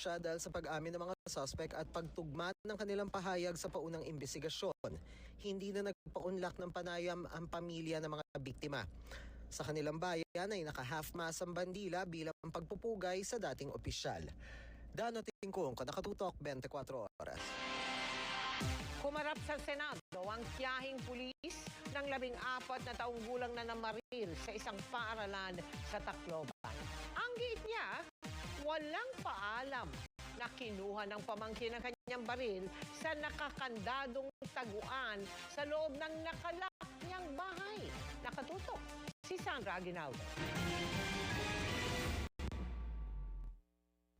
siya dahil sa pag-amin ng mga suspect at pagtugma ng kanilang pahayag sa paunang imbestigasyon. Hindi na nagpaunlak ng panayam ang pamilya ng mga biktima. Sa kanilang bayan ay naka-half-mast ang bandila bilang pagpupugay sa dating opisyal. Dano Tingkong, Nakatutok, 24 Oras. Kumarap sa Senado ang tiyahing pulis ng 14 na taong gulang na namaril sa isang paaralan sa Tacloban. Ang giit niya, walang paalam na kinuha ng pamangkin ng kanyang baril sa nakakandadong taguan sa loob ng nakalak niyang bahay. Nakatutok si Sandra Aguinaldo.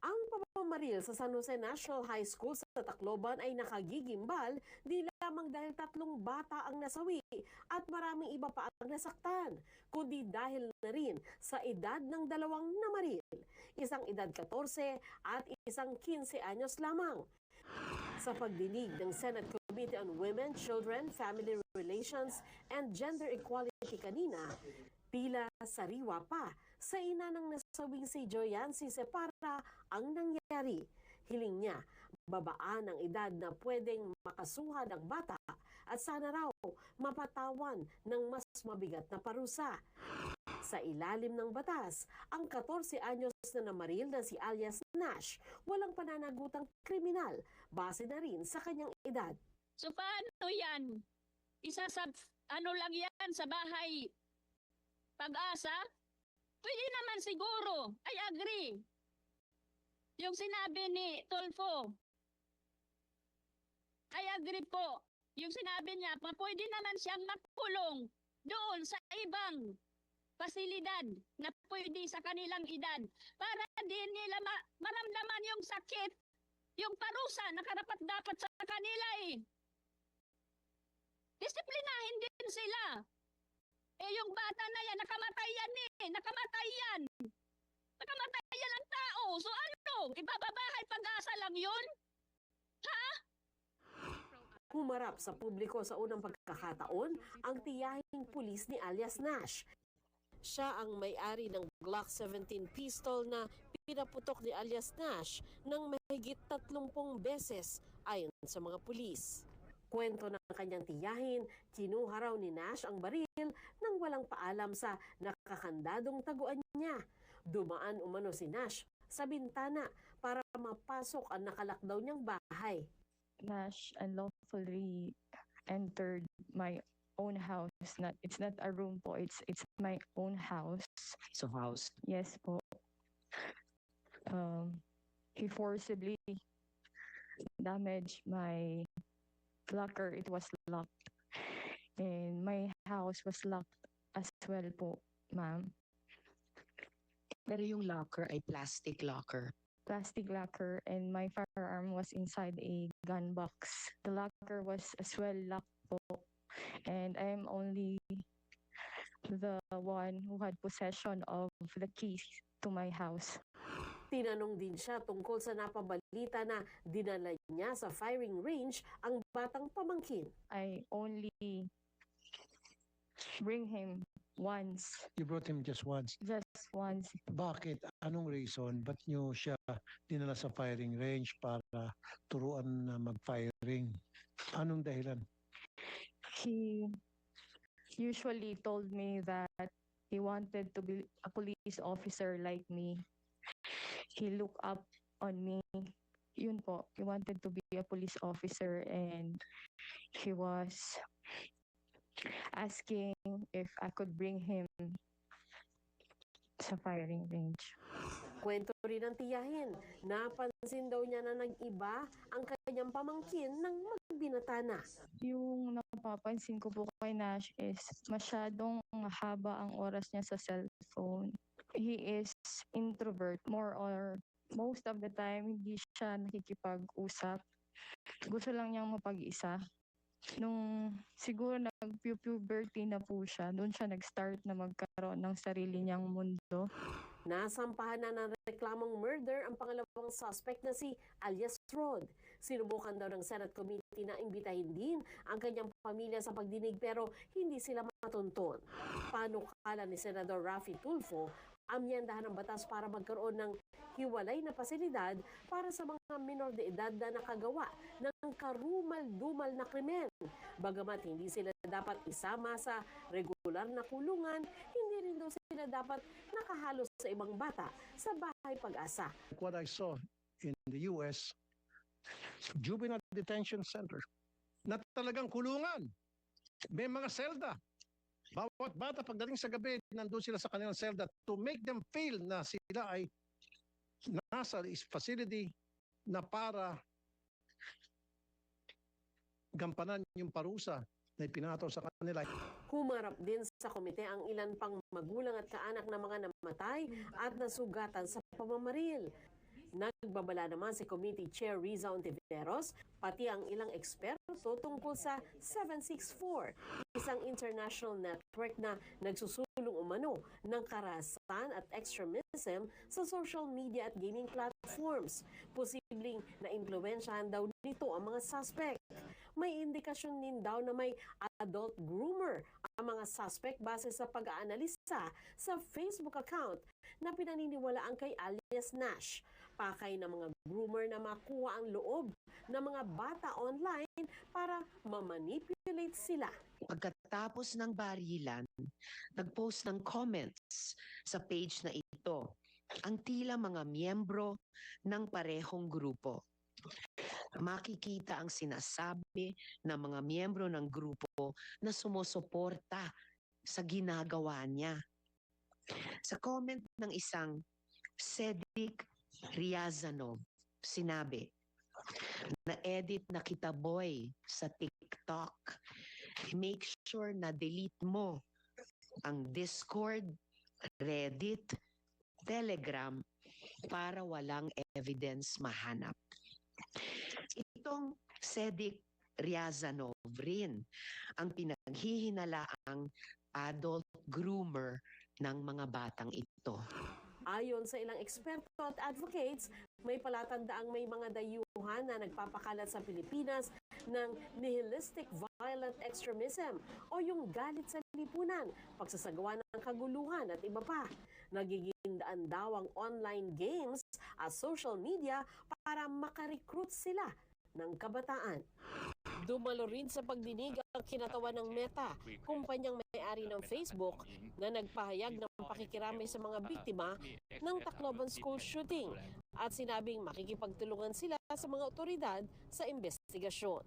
Ang pamamaril sa San Jose National High School sa Tacloban ay nakagigimbal di lamang dahil 3 bata ang nasawi at maraming iba pa ang nasaktan, kundi dahil na rin sa edad ng 2 namaril, isang edad 14 at isang 15 anyos lamang. Sa pagdinig ng Senate Committee on Women, Children, Family Relations and Gender Equality kanina, tila sariwa pa sa ina ng nasawing si Joyancy Separa ang nangyari. Hiling niya, babaan ang edad na pwedeng makasuhan ang bata at sana raw mapatawan ng mas mabigat na parusa. Sa ilalim ng batas, ang 14 anyos na namaril na si alias Nash walang pananagutang kriminal base na rin sa kanyang edad. So paano yan? Ano lang yan sa bahay Pag-asa? Pwede naman siguro. I agree. Yung sinabi ni Tulfo. I agree po. Yung sinabi niya, pwede naman siyang makulong doon sa ibang pasilidad na pwede sa kanilang edad para din nila maramdaman yung sakit, yung parusa na karapat-dapat sa kanila eh. Disiplinahin din sila. Eh yung bata na yan, nakamatay yan eh. Nakamatay yan. Nakamatay yan ang tao. So ano? Ibababahay Pag-asa lang yun? Ha? Humarap sa publiko sa unang pagkakataon ang tiyahing pulis ni alias Nash. Siya ang may-ari ng Glock 17 pistol na pinaputok ni alias Nash ng mahigit 30 beses ayon sa mga pulis. Kwento ng kanyang tiyahin, kinuha raw ni Nash ang baril nang walang paalam sa nakakandadong taguan niya. Dumaan umano si Nash sa bintana para mapasok ang nakalakdaw niyang bahay. Nash unlawfully entered my own house. It's not a room po, it's my own house. So house? Yes po. He forcibly damaged my locker. It was locked. And my house was locked as well po, ma'am. Pero yung locker ay plastic locker. Plastic locker, and my firearm was inside a gun box. The locker was as well locked po. And I'm only the one who had possession of the keys to my house. Tinanong din siya tungkol sa napabalita na dinala niya sa firing range ang batang pamangkin. I only bring him once. You brought him just once. Just once. Bakit? Anong reason? Ba't nyo siya dinala sa firing range para turuan na mag-firing? Anong dahilan? He usually told me that he wanted to be a police officer like me. He looked up on me. Yun po, he wanted to be a police officer, and he was asking if I could bring him sa firing range. Kwento rin ng tiyahin, napansin daw niya na nag-iba ang kanyang pamangkin nang magbinata na. Yung napapansin ko po kay Nash is masyadong haba ang oras niya sa cellphone. He is introvert, more or most of the time hindi siya nakikipag-usap. Gusto lang niyang mapag-isa. Nung siguro nag-puberty na po siya, doon siya nag-start na magkaroon ng sarili niyang mundo. Nasampahan na ng reklamong murder ang pangalawang suspect na si alias Rod. Sinubukan daw ng Senate Committee na imbitahin din ang kanyang pamilya sa pagdinig pero hindi sila matuntun. Panukala ni Senador Raffy Tulfo, Amyendahan ng batas para magkaroon ng hiwalay na pasilidad para sa mga minor de edad na nakagawa ng karumal-dumal na krimen. Bagamat hindi sila dapat isama sa regular na kulungan, hindi rin daw sila dapat nakahalo sa ibang bata sa Bahay Pag-asa. What I saw in the US, juvenile detention center, na talagang kulungan. May mga selda. Bawat bata pagdating sa gabi, nandun sila sa kanilang selda to make them feel na sila ay nasa facility na para gampanan yung parusa na ipinataw sa kanila. Humarap din sa komite ang ilan pang magulang at kaanak ng mga namatay at nasugatan sa pamamaril. Nagbabala naman si Committee Chair Riza Ontiveros, pati ang ilang eksperto tungkol sa 764, isang international network na nagsusulong umano ng karahasan at extremism sa social media at gaming platforms. Posibleng na-impluwensyahan daw nito ang mga suspect. May indikasyon din daw na may adult groomer ang mga suspect base sa pag-aanalisa sa Facebook account na pinaniniwalaan kay alias Nash. Pakay ng mga groomer na makuha ang loob ng mga bata online para mamanipulate sila. Pagkatapos ng barilan, nag-post ng comments sa page na ito ang tila mga miyembro ng parehong grupo. Makikita ang sinasabi ng mga miyembro ng grupo na sumusuporta sa ginagawa niya. Sa comment ng isang Cedric Riazanov, sinabi, na-edit na kita boy sa TikTok. Make sure na delete mo ang Discord, Reddit, Telegram para walang evidence mahanap. Itong Cedric Riazanov rin ang pinaghihinalaang adult groomer ng mga batang ito. Ayon sa ilang eksperto at advocates, may palatandaang may mga dayuhan na nagpapakalat sa Pilipinas ng nihilistic violent extremism o yung galit sa lipunan, pagsasagawa ng kaguluhan at iba pa. Nagiging daan daw ang online games at social media para makarecruit sila ng kabataan. Dumalo rin sa pagdinig ang kinatawan ng Meta, kumpanyang may-ari ng Facebook, na nagpahayag ng pakikiramay sa mga biktima ng Tacloban school shooting at sinabing makikipagtulungan sila sa mga otoridad sa investigasyon.